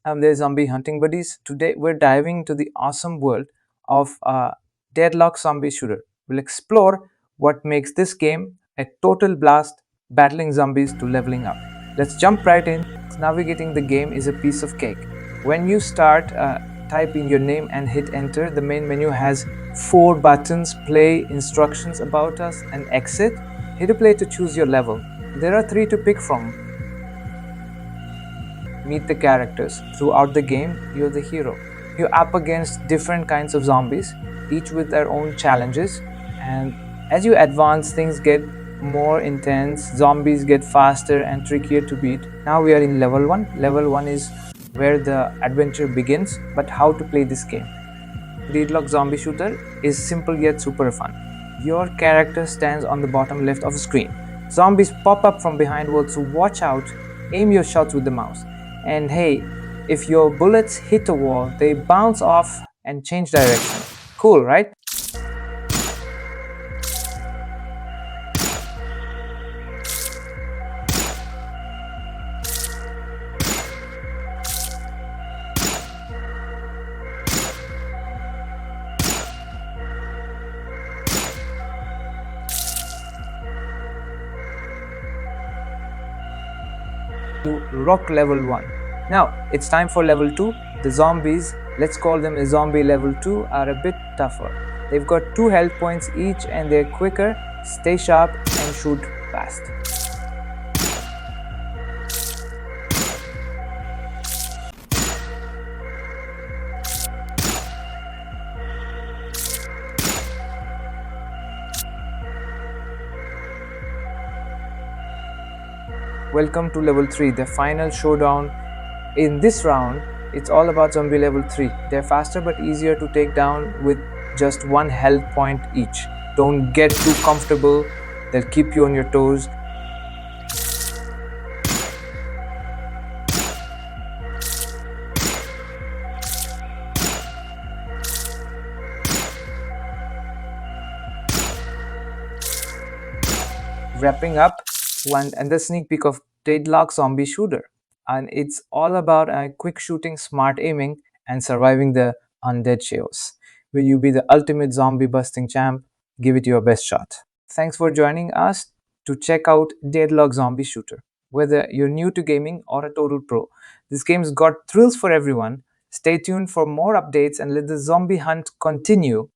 There's Zombie Hunting Buddies. Today we're diving into the awesome world of Deadlock Zombie Shooter. We'll explore what makes this game a total blast, battling zombies to leveling up. Let's jump right in. Navigating the game is a piece of cake. When you start, type in your name and hit enter. The main menu has 4 buttons: play, instructions, about us, and exit. Hit a play to choose your level. There are 3 to pick from. Meet the characters. Throughout the game, you're the hero. You're up against different kinds of zombies, each with their own challenges. And as you advance, things get more intense. Zombies get faster and trickier to beat. Now we are in level 1. Level 1 is where the adventure begins. But how to play this game? Deadlock Zombie Shooter is simple yet super fun. Your character stands on the bottom left of the screen. Zombies pop up from behind walls, so watch out. Aim your shots with the mouse. And hey, if your bullets hit a wall, they bounce off and change direction. Cool, right? To rock level 1. Now it's time for level 2. The zombies, let's call them a zombie level 2, are a bit tougher. They've got 2 health points each and they're quicker. Stay sharp and shoot fast. Welcome to level 3, the final showdown. In this round, it's all about zombie level 3. They're faster but easier to take down with just 1 health point each. Don't get too comfortable, they'll keep you on your toes. Wrapping up one and the sneak peek of Deadlock Zombie Shooter, and it's all about quick shooting, smart aiming, and surviving the undead chaos. Will you be the ultimate zombie busting champ? Give it your best shot. Thanks for joining us to check out Deadlock Zombie Shooter. Whether you're new to gaming or a total pro, this game's got thrills for everyone. Stay tuned for more updates and let the zombie hunt continue.